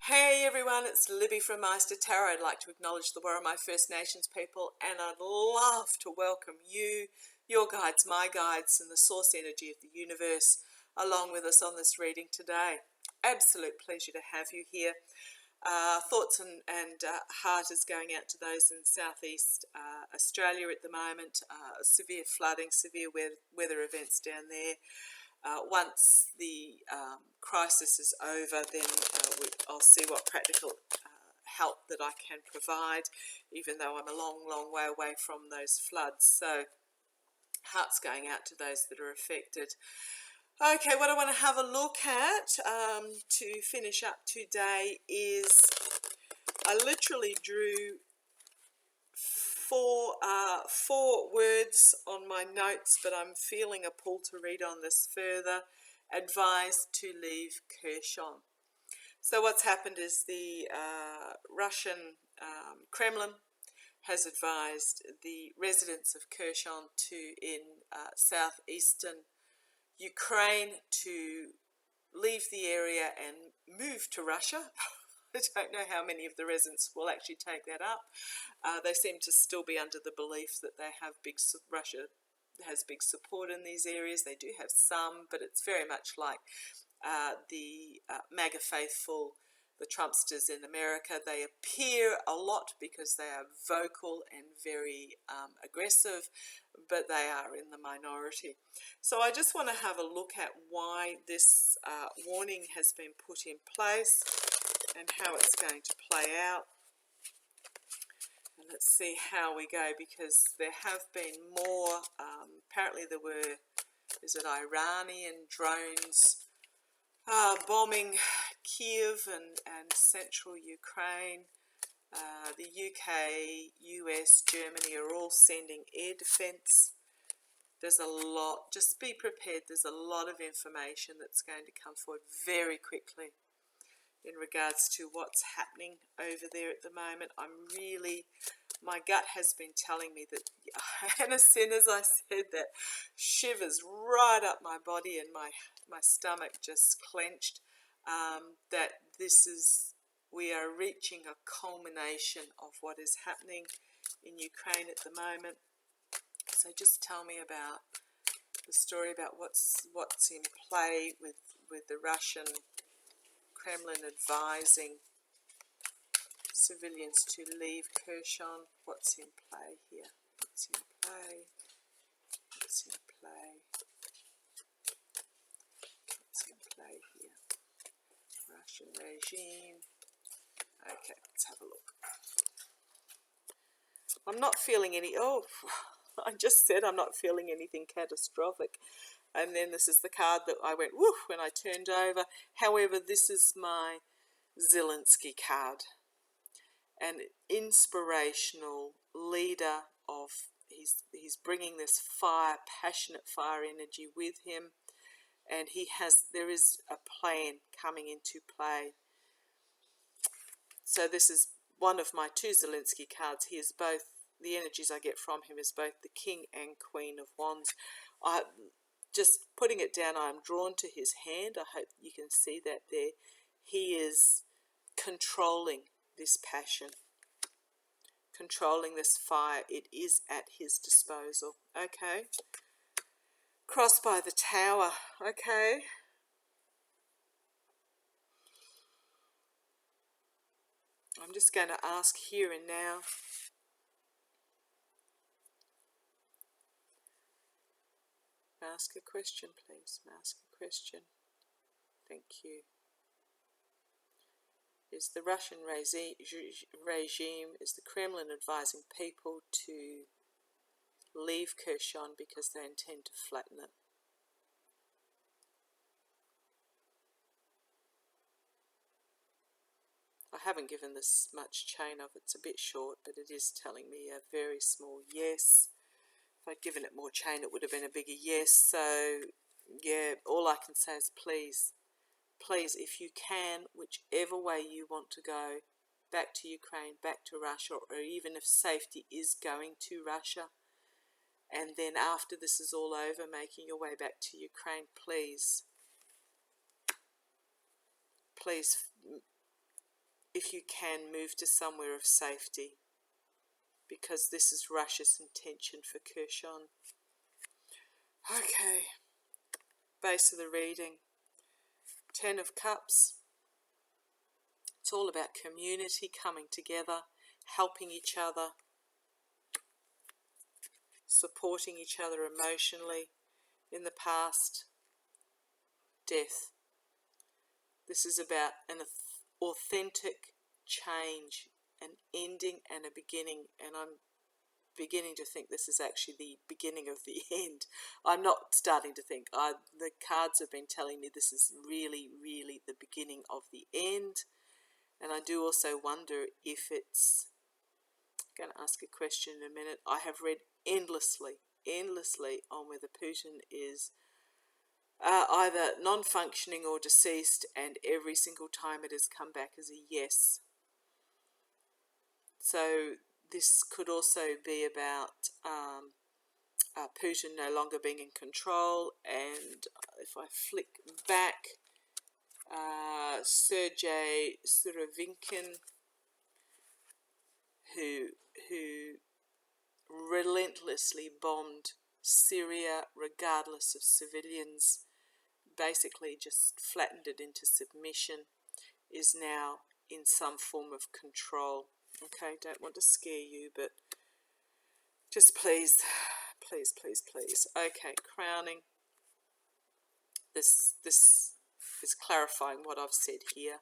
Hey everyone, it's Libby from Meister Tarot. I'd like to acknowledge the Wurundjeri First Nations people, and I'd love to welcome you, your guides, my guides, and the source energy of the universe along with us on this reading today. Absolute pleasure to have you here. Thoughts and heart is going out to those in southeast Australia at the moment. Severe flooding, severe weather events down there. Once the crisis is over, then I'll see what practical help that I can provide, even though I'm a long, long way away from those floods. So hearts going out to those that are affected. Okay, what I want to have a look at to finish up today is I literally drew four words on my notes, but I'm feeling a pull to read on this further. Advised to leave Kherson. So what's happened is the Russian Kremlin has advised the residents of Kherson in southeastern Ukraine to leave the area and move to Russia. I don't know how many of the residents will actually take that up. They seem to still be under the belief that they have Russia has big support in these areas. They do have some, but it's very much like the MAGA faithful, the Trumpsters in America. They appear a lot because they are vocal and very aggressive, but they are in the minority. So I just want to have a look at why this warning has been put in place and how it's going to play out. And let's see how we go, because there have been more, apparently is it Iranian drones bombing Kiev and central Ukraine. The UK, US, Germany are all sending air defense. There's a lot, just be prepared, there's a lot of information that's going to come forward very quickly in regards to what's happening over there at the moment. My gut has been telling me that, and as soon as I said that, shivers right up my body and my stomach just clenched, that we are reaching a culmination of what is happening in Ukraine at the moment. So just tell me about the story about what's in play with the Russian Kremlin advising civilians to leave Kherson. What's in play here? What's in play? What's in play? What's in play here? Russian regime. Okay, let's have a look. I'm not feeling I just said I'm not feeling anything catastrophic. And then this is the card that I went woof when I turned over. However, this is my Zelensky card. An inspirational leader he's bringing this fire, passionate fire energy with him, and there is a plan coming into play. So this is one of my two Zelensky cards. He is both, the energies I get from him is both the King and Queen of Wands. Just putting it down, I'm drawn to his hand. I hope you can see that there. He is controlling this passion, controlling this fire. It is at his disposal. Okay. Crossed by the Tower. Okay. I'm just going to ask here and now. Ask a question, please. Ask a question. Thank you. Is the Russian regime, is the Kremlin advising people to leave Kherson because they intend to flatten it? I haven't given this much chain of, it's a bit short, but it is telling me a very small yes. If I'd given it more chain, it would have been a bigger yes. So, yeah, all I can say is please, if you can, whichever way you want to go, back to Ukraine, back to Russia, or even if safety is going to Russia, and then after this is all over, making your way back to Ukraine, please if you can, move to somewhere of safety, because this is Russia's intention for Kherson. Okay, base of the reading. 10 of Cups. It's all about community coming together, helping each other, supporting each other emotionally. In the past, death. This is about an authentic change, an ending and a beginning, and I'm beginning to think this is actually the beginning of the end. I'm not starting to think. The cards have been telling me this is really, really the beginning of the end. And I do also wonder if it's, I'm going to ask a question in a minute. I have read endlessly on whether Putin is either non-functioning or deceased, and every single time it has come back as a yes. So this could also be about Putin no longer being in control, and if I flick back, Sergei Surovikin, who relentlessly bombed Syria regardless of civilians, basically just flattened it into submission, is now in some form of control. Okay, don't want to scare you, but just please, please, please, please. Okay, crowning. This is clarifying what I've said here.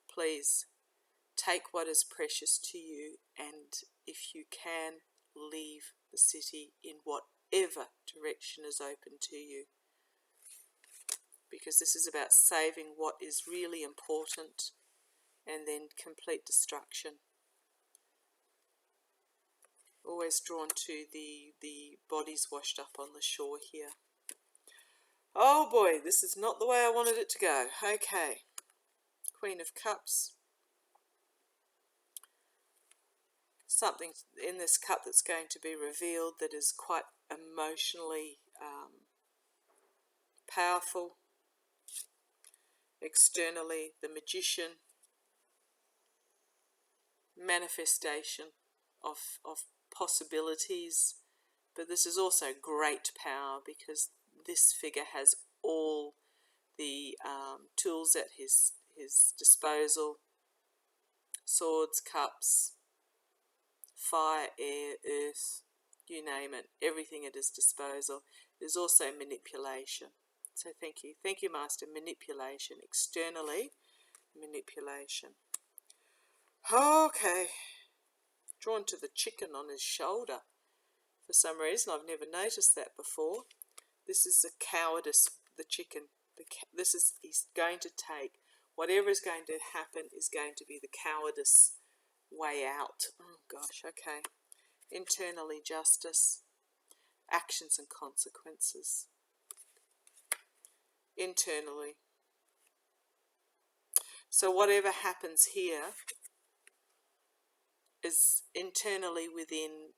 Please take what is precious to you, and if you can, leave the city in whatever direction is open to you, because this is about saving what is really important and then complete destruction. Always drawn to the bodies washed up on the shore here. Oh boy, this is not the way I wanted it to go. Okay, Queen of Cups. Something in this cup that's going to be revealed that is quite emotionally powerful. Externally, the Magician, manifestation of possibilities, but this is also great power, because this figure has all the tools at his disposal: swords, cups, fire, air, earth, you name it, everything at his disposal. There's also manipulation. So thank you, Master. Manipulation, externally, manipulation. Okay, drawn to the chicken on his shoulder. For some reason, I've never noticed that before. This is the cowardice, the chicken. He's going to take, whatever is going to happen is going to be the cowardice way out. Oh gosh, okay. Internally, justice, actions and consequences. Internally. So whatever happens here is internally within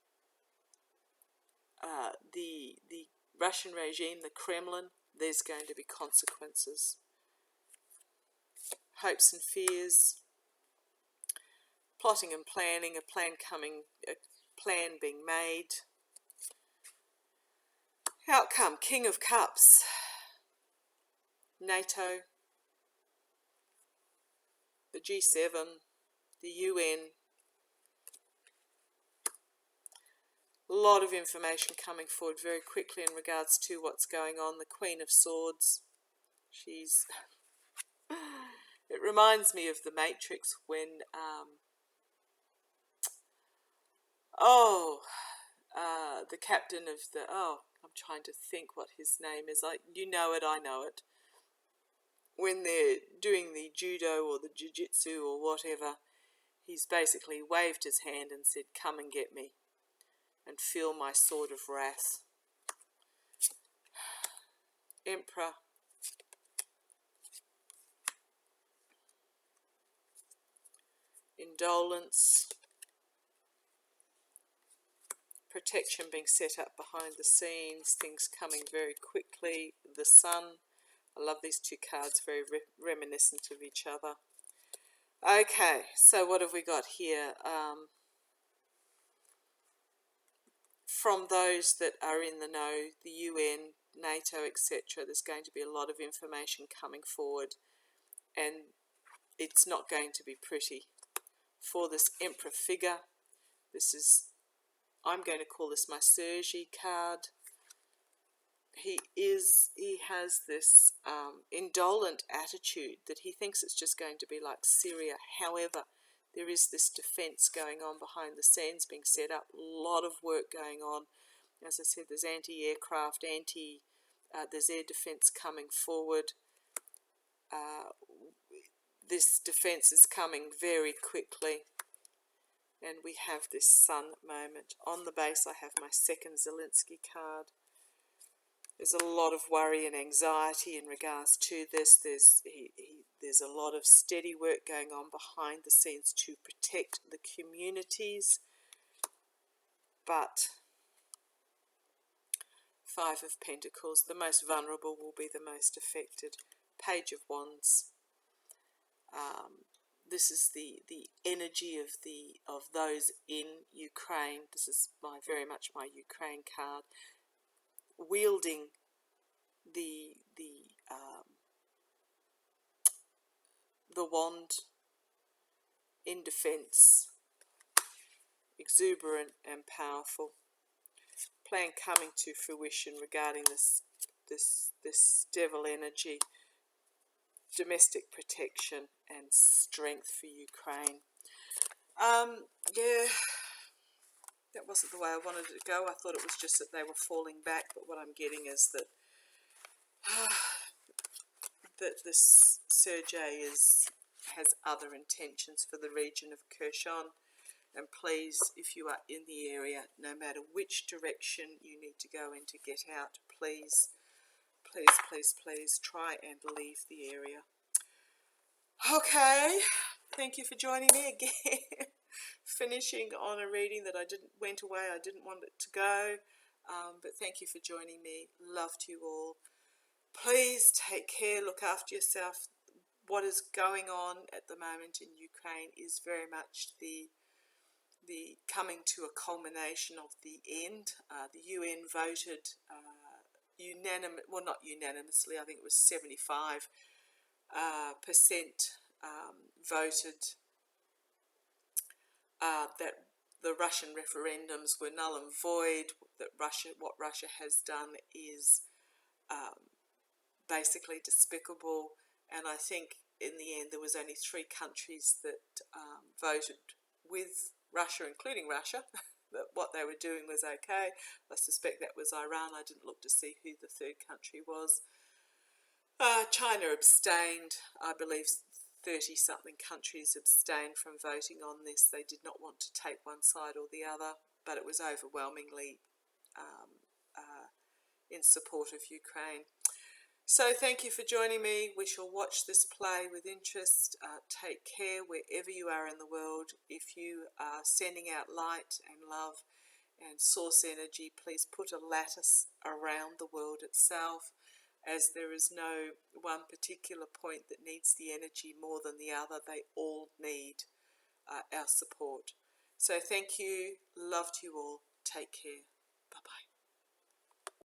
the Russian regime, the Kremlin. There's going to be consequences. Hopes and fears. Plotting and planning, a plan being made. Outcome, King of Cups. NATO, the G7, the UN. A lot of information coming forward very quickly in regards to what's going on. The Queen of Swords. It reminds me of the Matrix when the captain of I'm trying to think what his name is. You know it, I know it. When they're doing the judo or the jiu-jitsu or whatever, he's basically waved his hand and said, "Come and get me, and feel my sword of wrath." Emperor. Indolence. Protection being set up behind the scenes, things coming very quickly. The Sun. I love these two cards, very reminiscent of each other. Okay, so what have we got here? From those that are in the know, the UN, NATO, etc., there's going to be a lot of information coming forward, and it's not going to be pretty. For this Emperor figure, this is, I'm going to call this my Sergi card. He has this indolent attitude that he thinks it's just going to be like Syria. However, there is this defense going on behind the scenes being set up, a lot of work going on. As I said, there's anti-aircraft, there's air defense coming forward. This defense is coming very quickly. And we have this sun moment. On the base, I have my second Zelensky card. There's a lot of worry and anxiety in regards to this. There's a lot of steady work going on behind the scenes to protect the communities. But Five of Pentacles, the most vulnerable will be the most affected. Page of Wands. This is the energy of those in Ukraine. This is very much my Ukraine card. Wielding the wand in defense, exuberant and powerful. Plan coming to fruition regarding this devil energy, domestic protection and strength for Ukraine. Yeah, that wasn't the way I wanted it to go. I thought it was just that they were falling back, but what I'm getting is that that this Sergei has other intentions for the region of Kherson. And please, if you are in the area, no matter which direction you need to go in to get out, please, please, please, please try and leave the area. Okay, thank you for joining me again. Finishing on a reading that I went away, I didn't want it to go. But thank you for joining me. Love to you all. Please take care, look after yourself. What is going on at the moment in Ukraine is very much the coming to a culmination of the end. The UN voted not unanimously, I think it was 75% voted that the Russian referendums were null and void, that what Russia has done is basically despicable, and I think in the end there was only 3 countries that voted with Russia, including Russia, that what they were doing was okay. I suspect that was Iran. I didn't look to see who the 3rd country was. China abstained. I believe 30-something countries abstained from voting on this. They did not want to take one side or the other, but it was overwhelmingly in support of Ukraine. So thank you for joining me. We shall watch this play with interest. Take care wherever you are in the world. If you are sending out light and love and source energy, please put a lattice around the world itself, as there is no one particular point that needs the energy more than the other. They all need our support. So thank you. Love to you all. Take care.